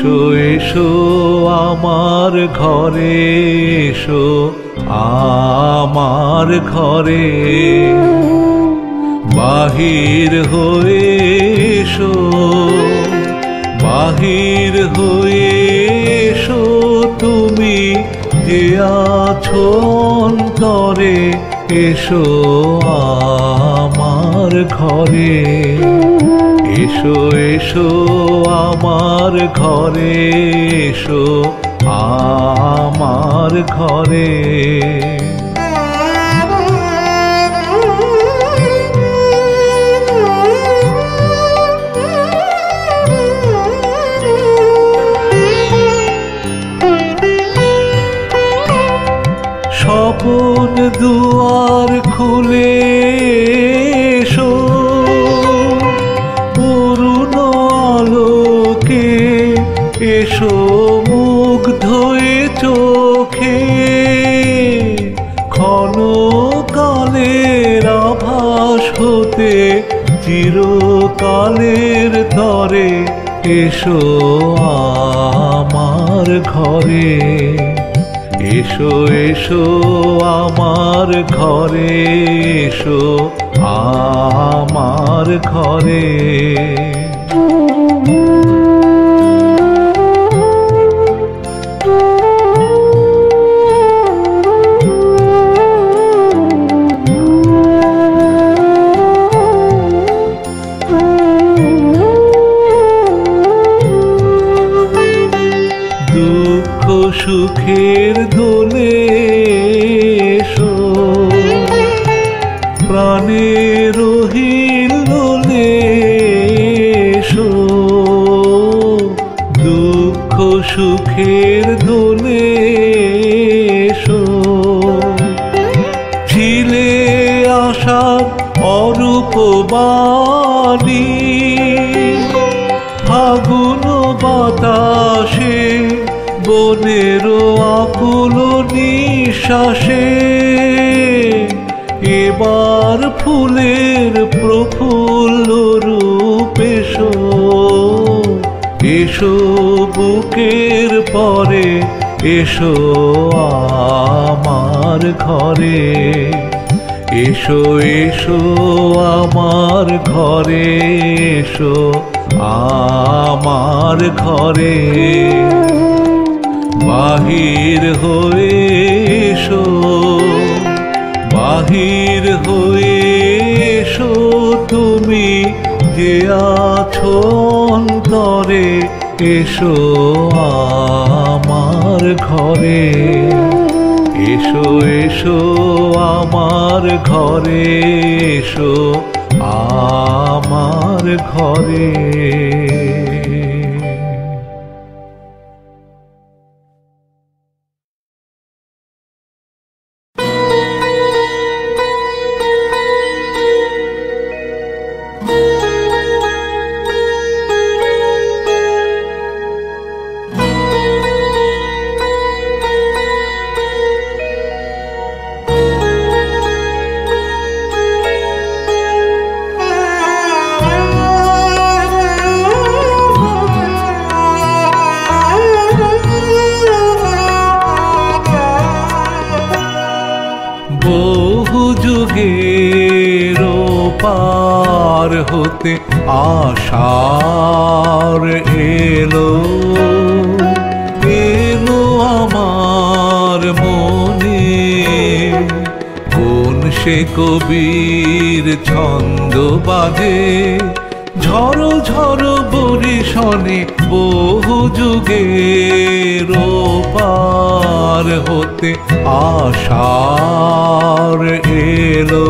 এসো এসো আমার ঘরে, এসো আমার ঘরে, বাহির হয়ে এসো, বাহির হয়ে এসো তুমি যে আছো অন্তরে, এসো আমার ঘরে। এসো এসো আমার ঘরে, এসো আমার ঘরে। স্বপন দুয়ার খুলে এসো, অরুণ আলোকে এসো মুগ্ধ এ চোখে, ক্ষণকালের আভাস হতে চিরকালের তরে, এসো আমার ঘরে। এসো এসো আমার ঘরে, এসো আমার ঘরে। দুঃখ সুখের দোলে এসো, প্রাণের হিল্লোলে এসো, দুঃখ সুখের দোলে এসো, ছিলে আশার অরূপ বাণী, ফাগুন বাতাসে বনের আকুল নিঃশ্বাসে, এবার ফুলের প্রফুল্ল রূপ এসো, এসো বুকের পরে, এসো আমার ঘরে। এসো এসো আমার ঘরে, এসো আমার ঘরে, বাহির হয়ে এসো, বাহির হয়ে এসো তুমি যে আছো অন্তরে, এসো আমার ঘরে। এসো এসো আমার ঘরে, এসো আমার ঘরে। বহু যুগের পার হতে আশার এলো, এলো আমার মনে, কোন সে কবির ছন্দ বাজে, ঝড়ো ঝড়ো বরিশনে বহু যুগের পার হতে আশার এলো।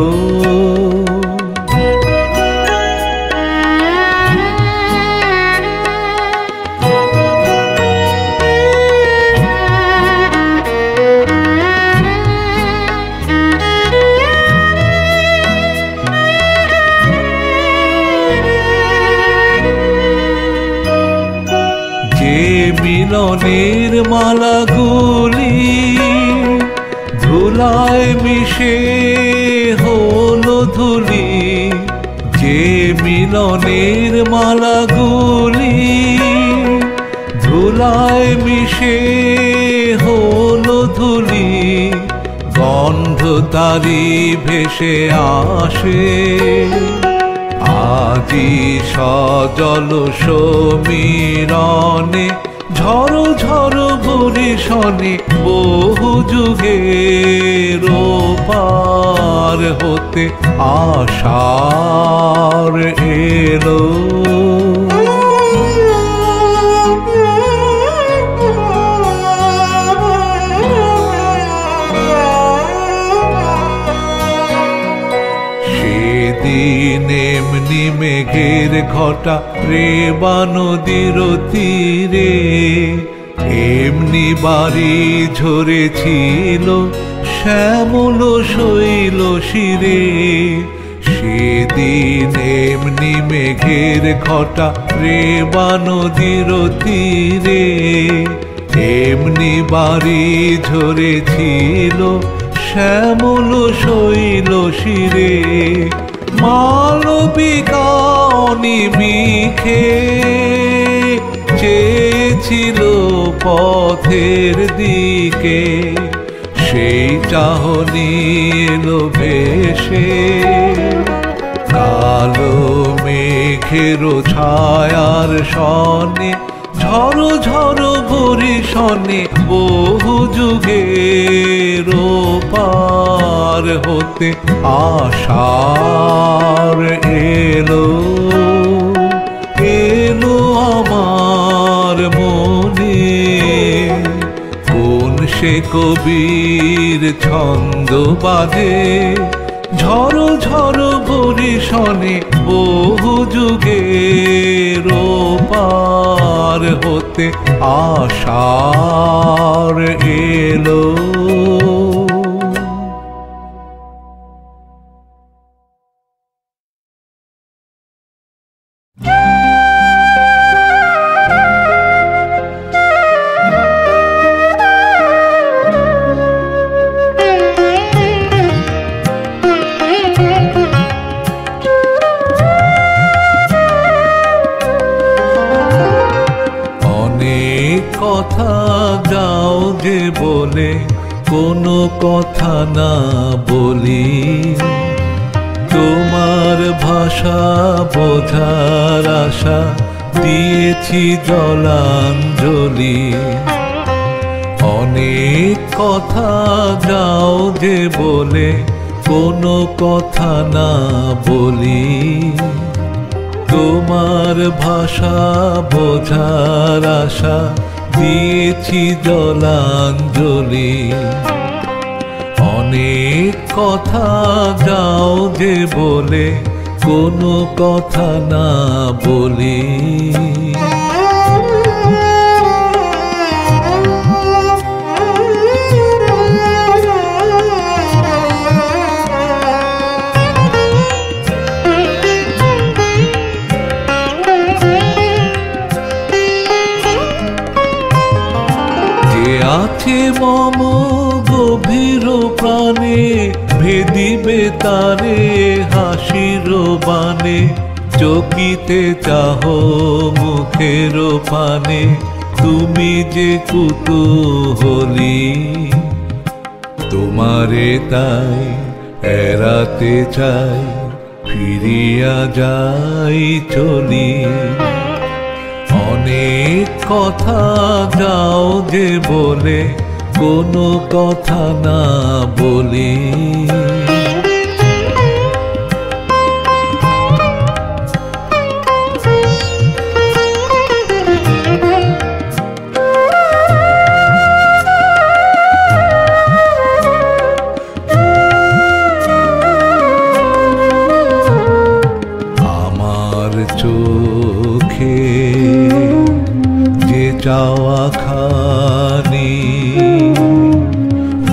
মিলনের মালাগুলি ধুলায় মিশে হলো ধুলি, যে মিলনের মালাগুলি ধুলায় ধুলায় মিশে হলো ধুলি, গন্ধ তারি ভেসে আসে। আজি সজল সমীরণে ঝড়ো ঝড়ো বরিশনে বহু যুগের পার হতে আষাঢ় এলো। সেদিন এমনি মেঘের ঘটা রেবা নদীর তীরে, এমনি বাড়ি ঝরেছিল শ্যামল শৈল শিরে। সেদিন এমনি মেঘের ঘটা রেবা নদীর তীরে, এমনি বাড়ি ঝরেছিল শ্যামল শৈল শিরে। মালবিকা অনিমিখে চেয়েছিল পথের দিকে, সেই চাহনি এলো ভেসে। কালো মেঘের ছায়ার সনে ঝড়ো ঝড়ো বরিশনে বহু যুগের পার হতে আষাঢ় এলো। এলো আমার মনে কোন সে কবির ছন্দ বাজে, ঝড়ো ঝড়ো বরিশনে বহু যুগের পার হতে আষাঢ় এলো। কথা যাও যে বলে কোনো কথা না বলি, তোমার ভাষা বোঝার আশা দিয়েছি জলাঞ্জলি। অনেক কথা যাও যে বলে কোনো কথা না বলি, তোমার ভাষা বোঝার আশা দিয়েছি জলাঞ্জলি। অনেক কথা যাও যে বলে কোনো কথা না বলি। আছে মম গভীর প্রাণে ভেদিবে তারে হাসির বানে, চকিতে চাহ মুখের পানে তুমি যে কুতূহলী। তোমারে তাই এড়াতে চাই ফিরিয়া যাই চলি। অনেক কথা যাও যে বলে কোনো কথা না বলি। আমার চোখে যে চাওয়া খানি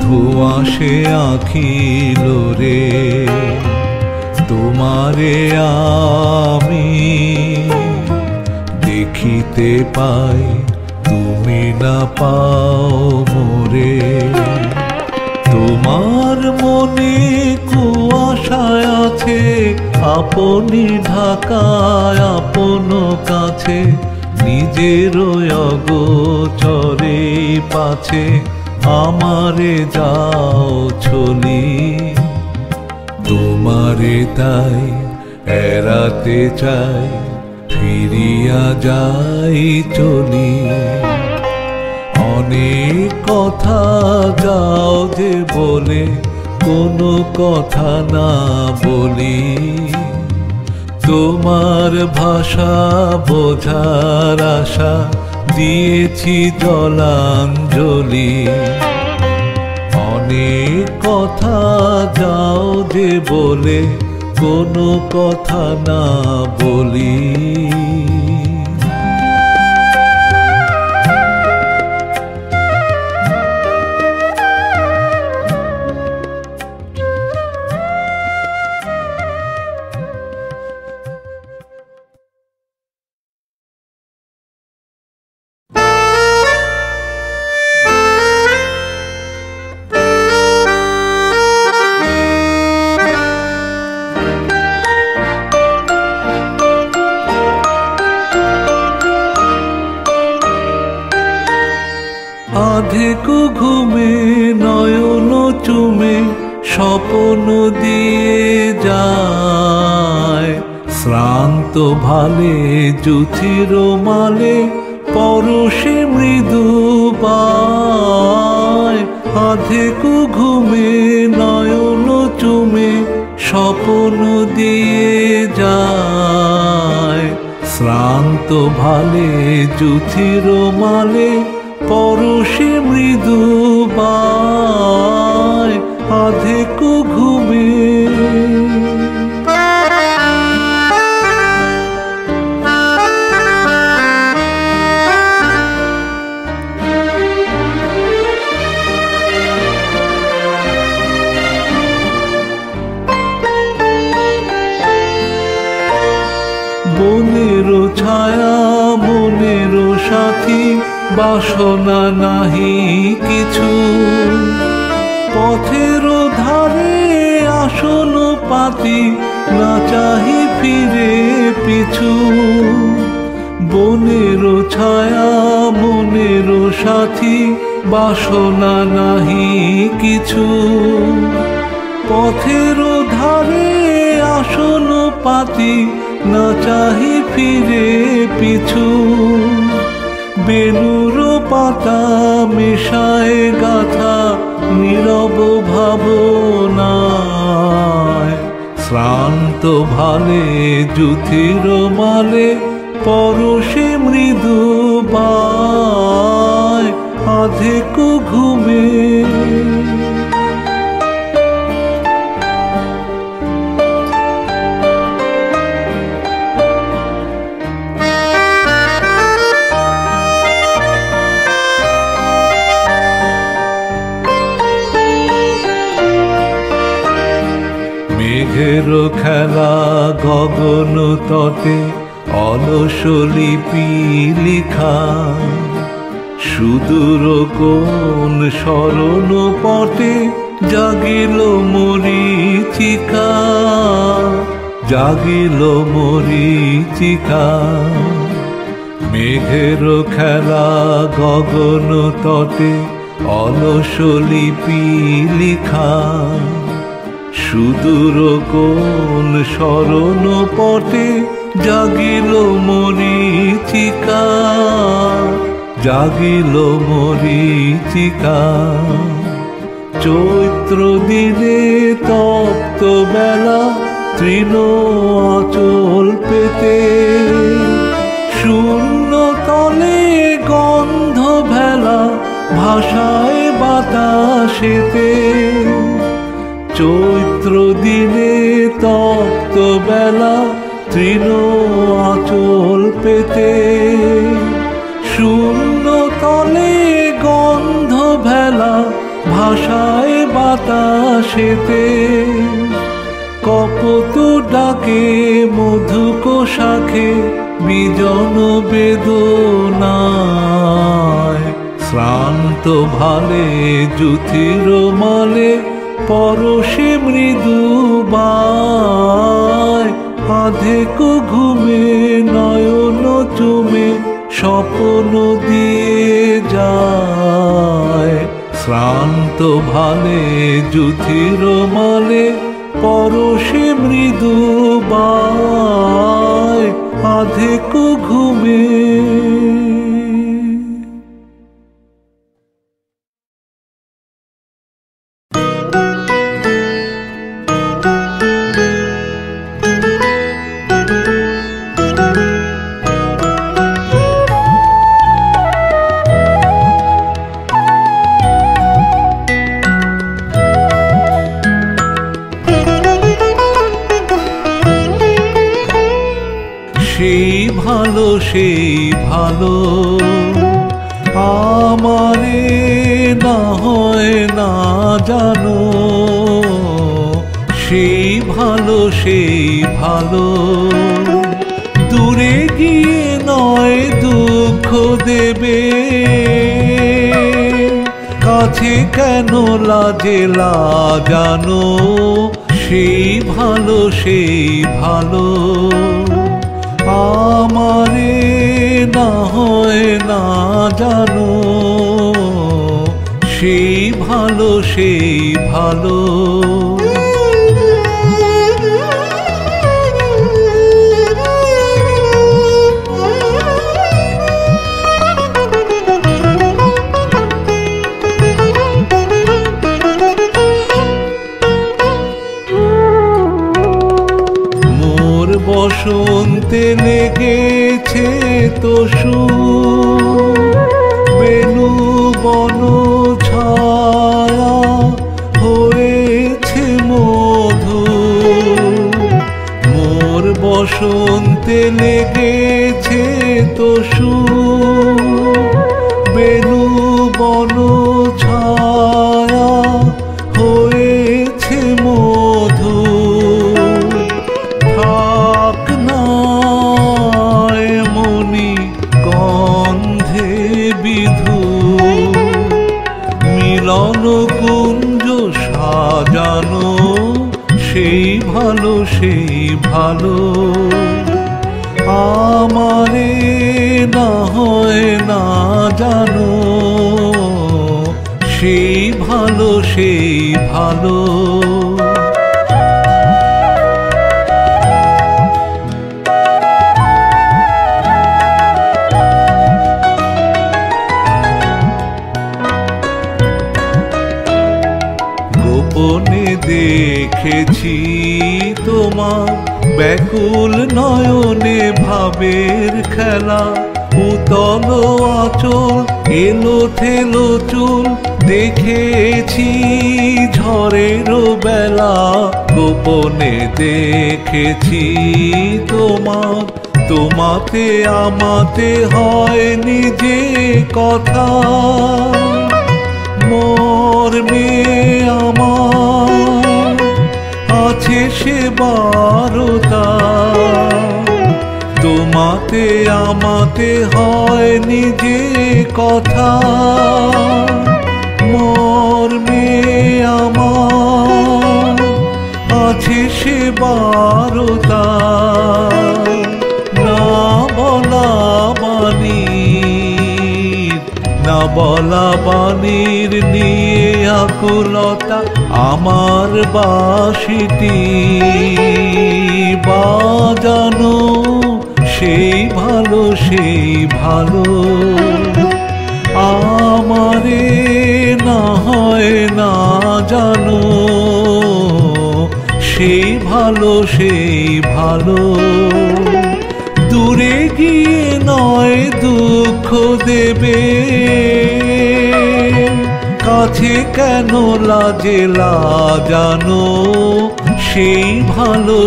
ধোঁয়াশে আঁখিল রে, তোমারে আমি দেখিতে পাই তুমি না পাও মোরে। তোমার মনে কুয়াশায় আছে আপনি ঢাকায় আপন কাছে, নিজের অগোচরে পাছে আমারে যাও চলি, তোমারে তাই এড়াতে চাই, ফিরিয়া যাই চলি। অনেক কথা যাও যে বলে কোনো কথা না বলি, তোমার ভাষা বোঝার আশা দিয়েছি জলাঞ্জলি। অনেক কথা যাও যে বলে কোনো কথা না বলি। আধেকু ঘুমে নয়ন চুমে স্বপ্ন দিয়ে যায়, শ্রান্ত ভালে জুথির মালে পরশে মৃদু পায়। আধেকু ঘুমে নয়ন চুমে স্বপ্ন দিয়ে যায়, শ্রান্ত ভালে জুথির মালে পরশে মৃদু পায়। আধেকু ঘুমে বনের ছায়া মনের সাথী, বাসনা নাহি কিছু, পথের ধারে আসন পাতি না চাহি ফিরে পিছু। বনের ছায়া মনের সাথী, বাসনা নাহি কিছু, পথের ধারে আসন পাতি না চাহি ফিরে পিছু। বেনুর পাতা মেশায় গাথা নীরব ভাবনায়, শ্রান্ত ভালে জুথির মালে পরশে মৃদু পায়। আধেকু ঘুমে মেঘের খেলা গগন তটে অলস লিপি লিখা, সুদূর কোন স্মরণ পটে জাগিল মরীচিকা, জাগিল মরীচিকা। মেঘের খেলা গগন তটে অলস লিপি লিখা, সুদূর কোন স্মরণ পটে জাগিল মরীচিকা, জাগিল মরীচিকা। চৈত্র দিনে তপ্ত বেলা তৃণ আঁচল পেতে, শূন্য তলে গন্ধ ভেলা ভাষায় বাতাসেতে। চৈত্র দিনে তপ্ত বেলা তৃণ আঁচল পেতে, শূন্য তলে গন্ধ ভেলা ভাষায় বাতাসেতে। কপত ডাকে মধুক শাখে বিজন বেদনায়, শ্রান্ত ভালে জুথির মালে পরশে মৃদু বায়। আধেকু ঘুমে নয়ন চুমে স্বপ্ন দিয়ে যায় শ্রান্ত ভালে যুথির মালে পরশে মৃদু বায় আধেক ঘুমে। সেই ভালো আমারে না হয় না জানো, সেই ভালো দূরে গিয়ে নয় দুঃখ দেবে, কাছে কেন লাজে জানো, সেই ভালো আমারে না হয় না জানো, সেই ভালো বসন্তে লেগেছে তো বেনু বন ছায়া হয়েছে মধু, মোর বসন্তে লেগেছে তো বেনু বন ছায়া হয়েছে মধু, মিলন কুঞ্জ সাজানো, সেই ভালো আমারে না হয় না জানো, সেই ভালো গোপনে দেখেছি তোমার ব্যাকুল নয়নে ভাবের খেলা, উতল আঁচল এলো থেলো চুল দেখেছি ঝড়ের বেলা, গোপনে দেখেছি তোমাতে আমাতে হয়নি যে কথা, মোর মেয়ে আমার আছে সে বারতা, তোমাতে আমাতে হয়নি যে কথা, মোর মেয়ে আমার আছে সে বারতা, না বলা বাণীর নিয়ে আকুলতা, আমার বাঁশিটি বাজানো, সেই ভালো আমারে না হয় না জানো, সেই ভালো দূরে গিয়ে নয় দুঃখ দেবে, কাছে কেন লাজে জানো, সেই ভালো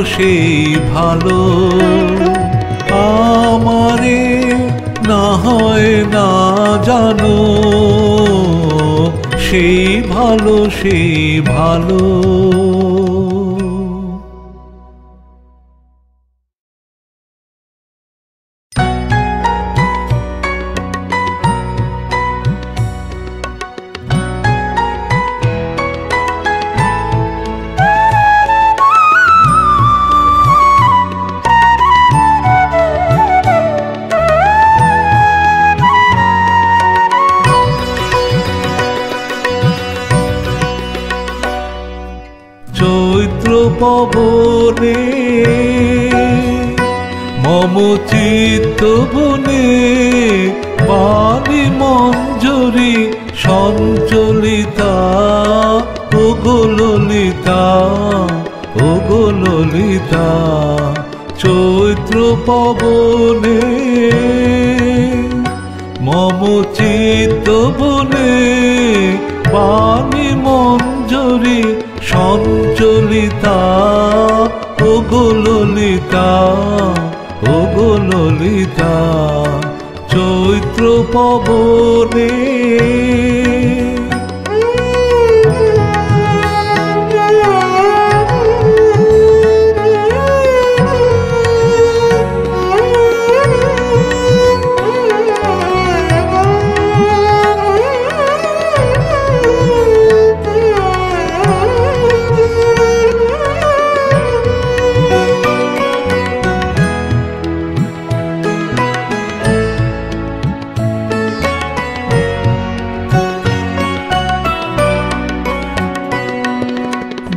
আমারে না হয় না জানো, সেই ভালো পবনে মম চিত্ত বনে বাণী মঞ্জরি সঞ্চলিতা ওগো ললিতা ওগো ললিতা চৈত্র পবনে মম চিত্ত বনে বাণী মঞ্জরি সঞ্চলিতা ওগো ললিতা ওগো ললিতা চৈত্র পবনে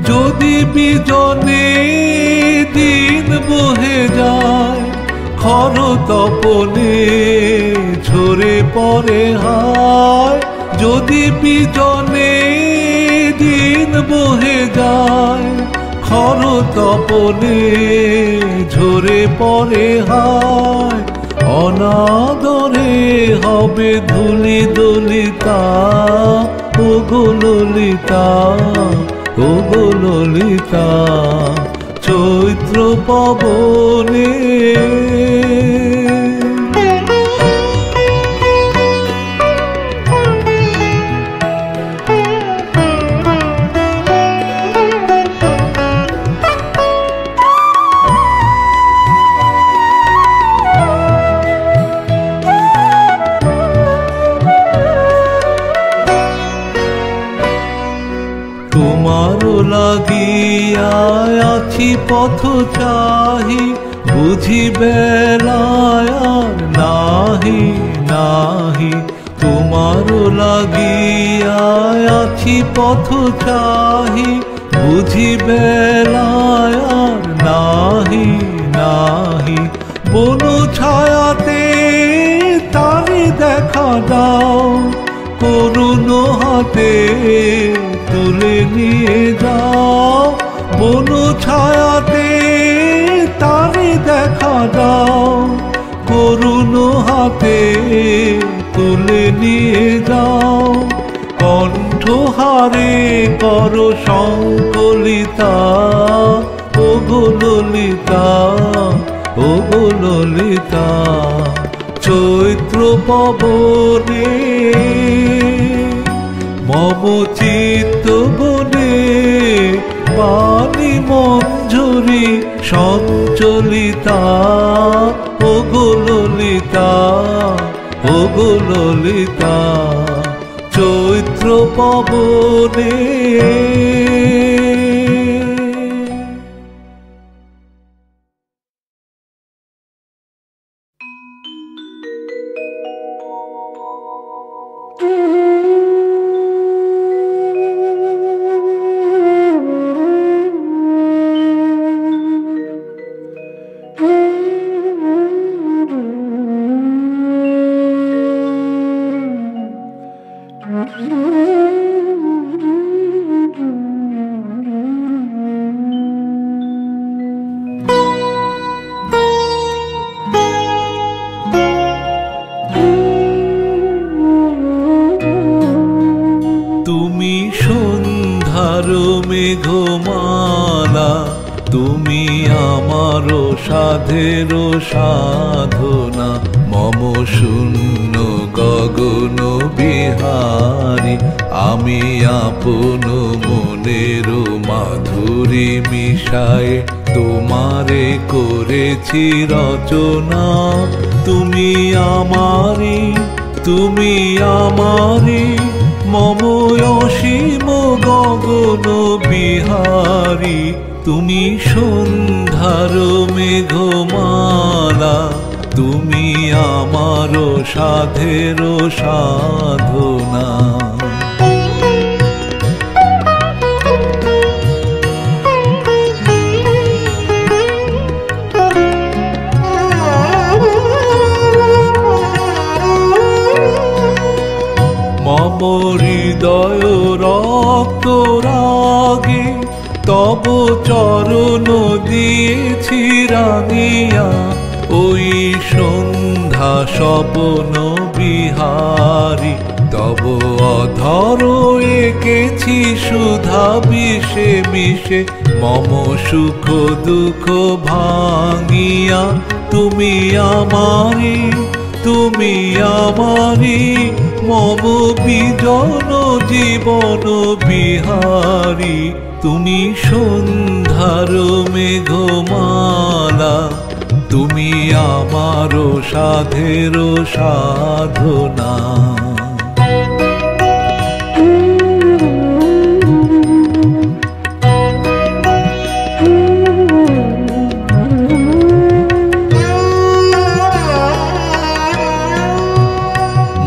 যদি বিজনে দিন বহে যায় খর তপনে ঝরে পড়ে হায় যদি বিজনে দিন বহে যায় খর তপনে ঝরে পড়ে হায় অনাদরে হবে ধুলি দলিতা ওগো ললিতা ওগো ললিতা চৈত্র পবনে তোমারও লাগিয়া আছি পথ চাহি বুঝি বেলায় আর নাহি নাহি তোমারও লাগিয়া আছি পথ চাহি বুঝি বেলায় আর নাহি নাহি বন ছায়াতে তারি দেখা দাও করুণ হাতে তুলে নিয়ে যাও বন ছায়াতে তারি দেখা দাও করুণ হাতে তুলে নিয়ে যাও কণ্ঠহারে কর সংকলিতা ওগো ললিতা ওগো ললিতা চৈত্র পবনে মম চিত্ত বনে বাণী মঞ্জরি সঞ্চলিতা ওগো ললিতা ওগো ললিতা চৈত্র পবনে তুমি সন্ধ্যার মেঘমালা তুমি আমারও সাধের সাধনা মম শূন্য গগন বিহারী আমি আপন মনের মাধুরী মিশায় তোমারে করেছি রচনা তুমি আমারি মম অসীম গগন বিহারী তুমি সন্ধ্যার মেঘমালা তুমি আমারও সাধের সাধনা মম হৃদয় রক্ত রাগে তব চরণ দিয়েছি রাঙিয়া ওই সন্ধ্যা স্বপ্ন বিহারী তব অধর এঁকেছি সুধা বিষে মিশে মম সুখ দুঃখ ভাঙিয়া তুমি আমারি মম বিজন জীবন বিহারী তুমি সন্ধ্যার মেঘমালা তুমি আমার সাধের সাধনা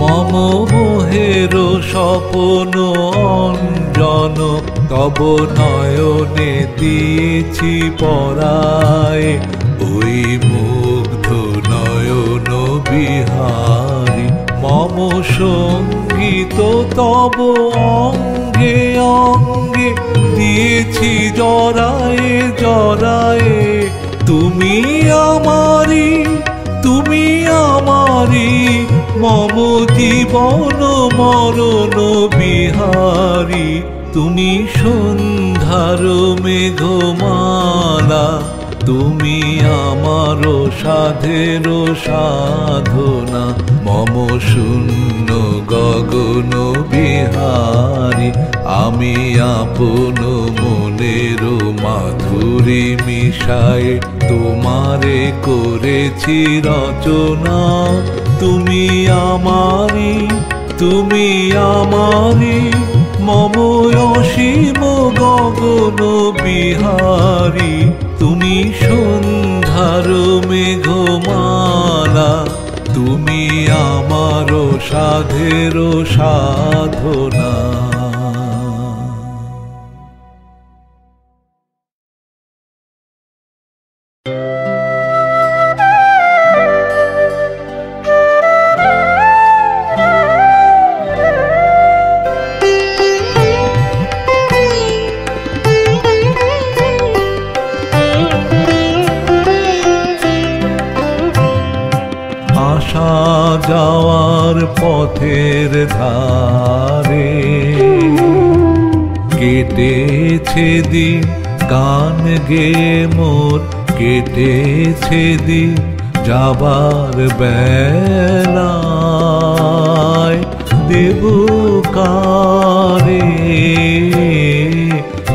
মম মোহের স্বপ্ন অঞ্জন তব নয়নে দিয়েছি পরায় ওই মুগ্ধ নয়ন বিহারী মম সঙ্গীত তব অঙ্গে অঙ্গে দিয়েছি জরায়ে জরায়ে তুমি আমারি মম জীবন মরণ বিহারী তুমি সন্ধ্যার মেঘমালা তুমি আমার সাধের সাধনা মম শূন্য গগন বিহারী আমি আপন মনের মাধুরী মিশায়ে তোমারে করেছি রচনা তুমি আমারি মম অসীম গগন বিহারী তুমি সন্ধ্যার মেঘমালা তুমি আমার সাধের সাধনা আসা যাওয়ার পথের ধারে কেটেছে দিন গান গে মোর কেটেছে দিন যাবার বেলায় দেব কারে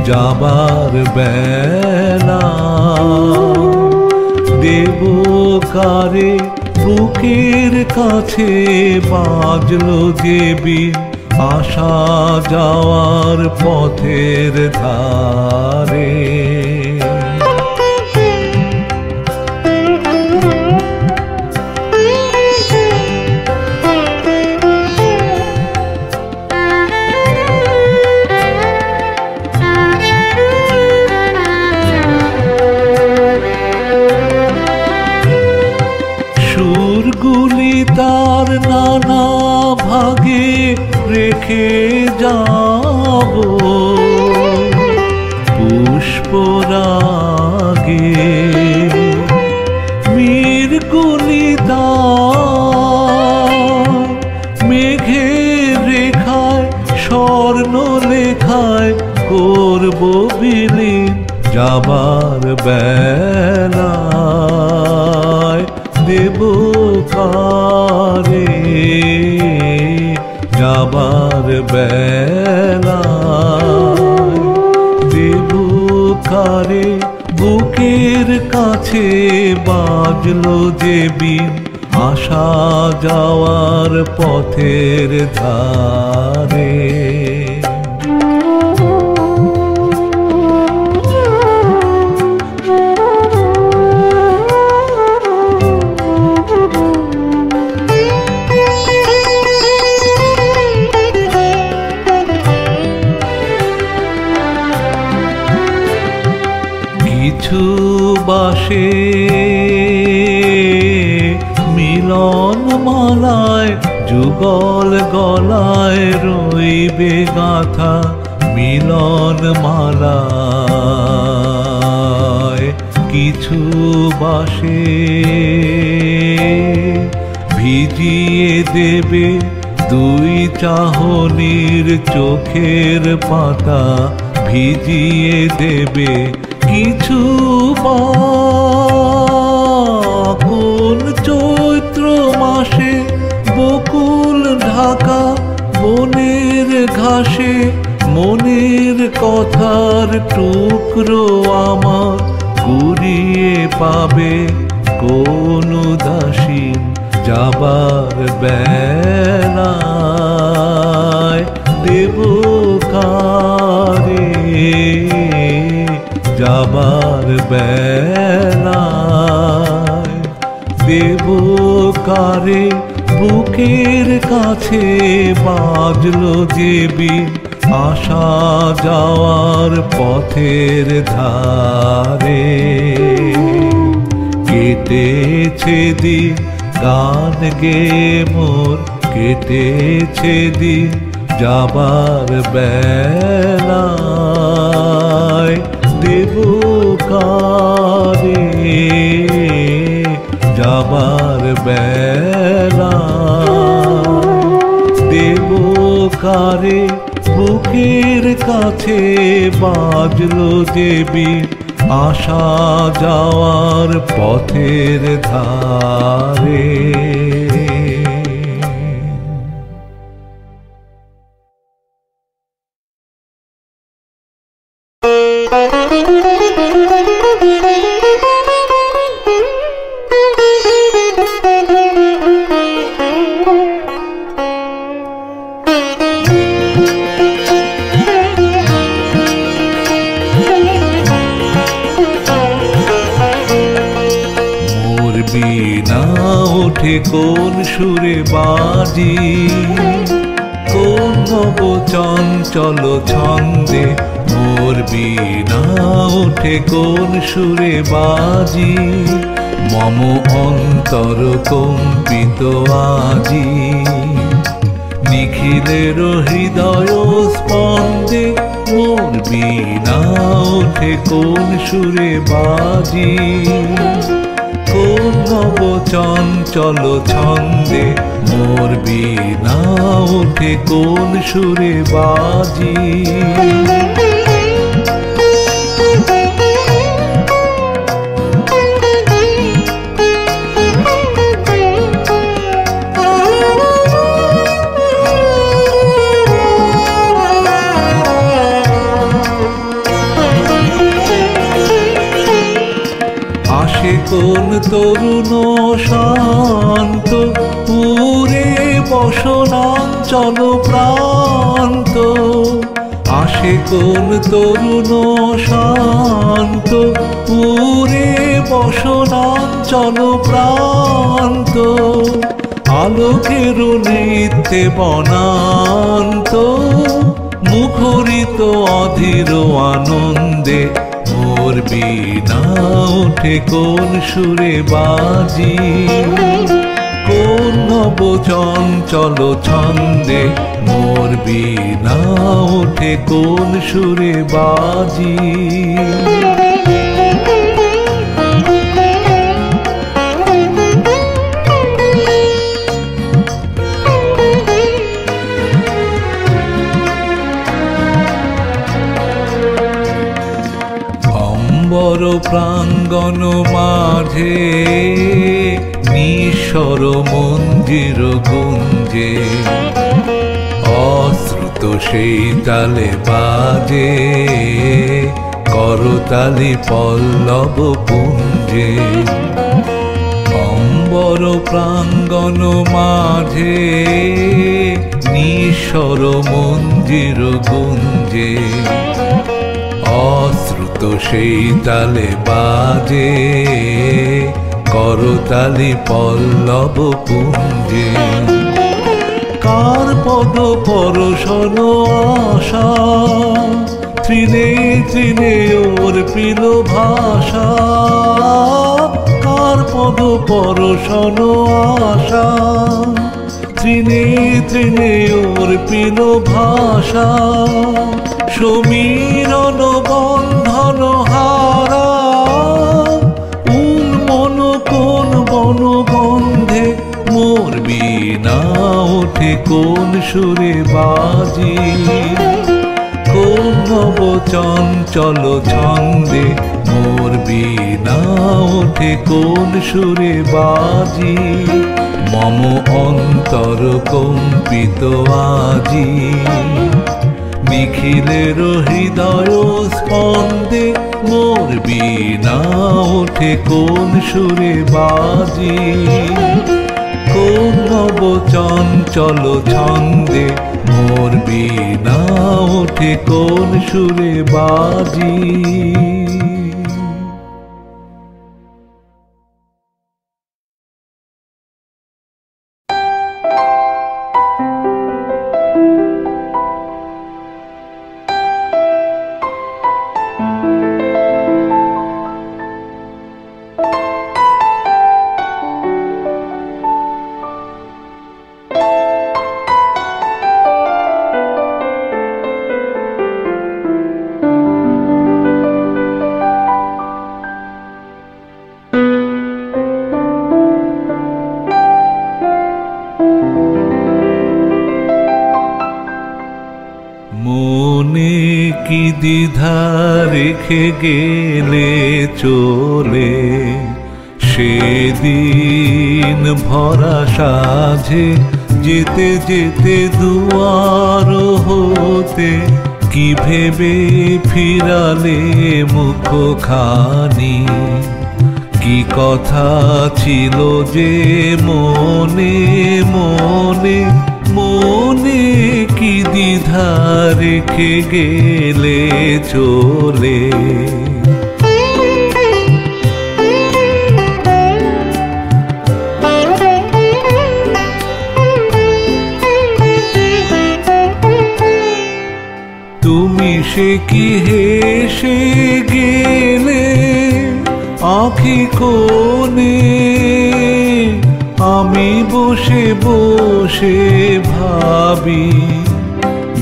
যাবার বেলায় দেব কারে বুকের কাছে বাজলো যে বিন আসা যাওয়ার পথের ধারে সুরগুলি তার নানা ভাগে রেখে যাব পুষ্পরাগে মীরগুলি তার মেঘের রেখায় স্বর্ণ লেখায় করব বিলীন যাবার বেলায় দেব কারে যাবার বেলায় দেব কারে বুকের কাছে বাজলো যে বিন আসা যাওয়ার পথের ধারে কিছু বাসে মিলন মালায় যুগল গলায় রইবে গাথা মিলন মালায়। কিছু বাসে ভিজিয়ে দেবে দুই চাহনির চোখের পাতা, ভিজিয়ে দেবে কিছু কোন চৈত্র মাসে বকুল ঢাকা বনের ঘাসে মনের কথার টুকরো আমার কুড়িয়ে পাবে কোন উদাসীন যাবার বেলায়। দেব কারে যাবার বেলায়, দেব কারে বুকের কাছে বাজলো যে বিন আসা যাওয়ার পথের ধারে। কেটেছে দিন গান গে মোর, কেটেছে দিন যাবার বেলায়। দেব কারে যাবার বেলায়, দেব কারে বুকের কাছে বাজলো যে বিন আসা যাওয়ার পথের ধারে। বিনা ওঠে কোন সুরে বাজি, কোন নব চঞ্চল ছন্দে মোর বিনা ওঠে কোন সুরে বাজি। মম অন্তর কম্পিত আজি নিখিলের হৃদয় স্পন্দে মোর বিনা ওঠে কোন সুরে বাজি। কোন নব চঞ্চল ছন্দে মোর বিনা ওঠে কোন সুরে বাজি। কোন তরুণ শান্ত পুরে বসনাঞ্চল প্রান্ত, আসে কোন তরুণ শান্ত পুরে বসনাঞ্চল প্রান্ত। আলোকের নৃত্যে বনান্ত মুখরিত অধীর আনন্দে মোর বিনা ওঠে কোন সুরে বাজি। কোন নব চঞ্চল ছন্দে মোর বিনা ওঠে কোন সুরে বাজি। অম্বর প্রাঙ্গণ মাঝে নিঃস্বর মন্দির গুঞ্জে, অশ্রুত সেই তালে বাজে করতালি পল্লব পুঞ্জে। অম্বর প্রাঙ্গণ মাঝে নিঃস্বর মন্দির গুঞ্জে, অশ্রুত সেই তালে বাজে করতালি পল্লব পুঞ্জে। কার পদ পরশন আশা তৃণে তৃণে ওর পিল ভাষা। কার পদ পরশন আশা তৃণে তৃণে অর্পিল ভাষা, সমীরণ বন্ধন হারা। উন্মন কোন বনগন্ধে মোর বীণা ওঠে কোন সুরে বাজি। কোন নব চঞ্চল ছন্দে মোর বীণা ওঠে কোন সুরে বাজি। মম অন্তর কম্পিত আজি, নিখিলের হৃদয় স্পন্দে মোর বীণা ওঠে কোন সুরে বাজি। কোন নব চঞ্চল ছন্দে মোর বীণা ওঠে কোন সুরে বাজি। মনে কি দ্বিধা রেখে গেলে চলে, সেদিন ভরা সাঝে যেতে যেতে দুয়ার হতে কি ভেবে ফিরালে মুখখানি। কি কথা ছিল যে মনে মনে, মনে কি দ্বিধা রেখে গেলে চলে। তুমি সে কি হেসে গেলে আঁখি কোণে, আমি বসে বসে ভাবি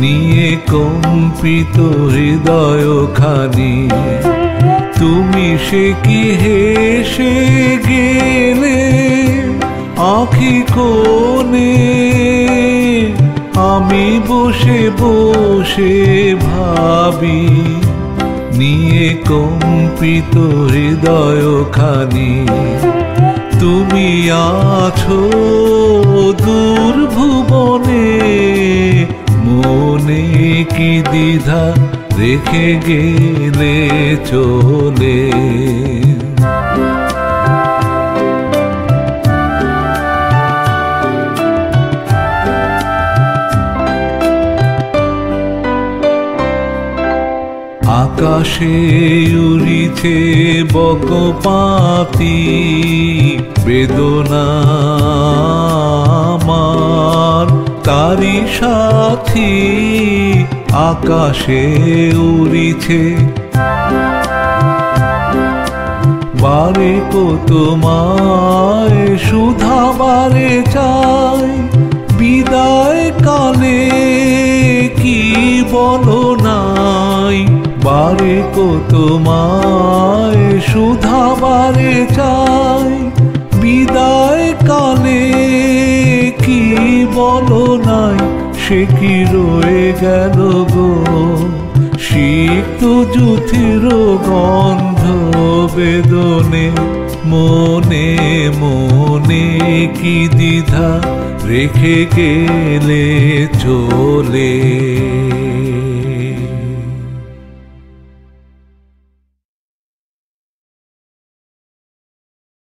নিয়ে কম্পিত হৃদয়খানি। তুমি সে কি হেসে গেলে আঁখি কোণে, আমি বসে বসে ভাবি নিয়ে কম্পিত হৃদয়খানি। তুমি আছো দূর ভুবনে, মনে কি দ্বিধা রেখে গেলে চলে। আকাশে উড়িছে বকপাতি বেদনা আমার, তারি সাথী আকাশে উড়িছে। বারে কত তোমায় শুধাবারে চাই, বিদায় কালে কি বলো নাই। বারে কত তোমায় শুধাবারে চাই, বিদায় কালে কি বলো নাই। সে কি রয়ে গেল গো সিক্ত যুথির গন্ধ বেদনে, মনে মনে কি দ্বিধা রেখে গেলে চলে।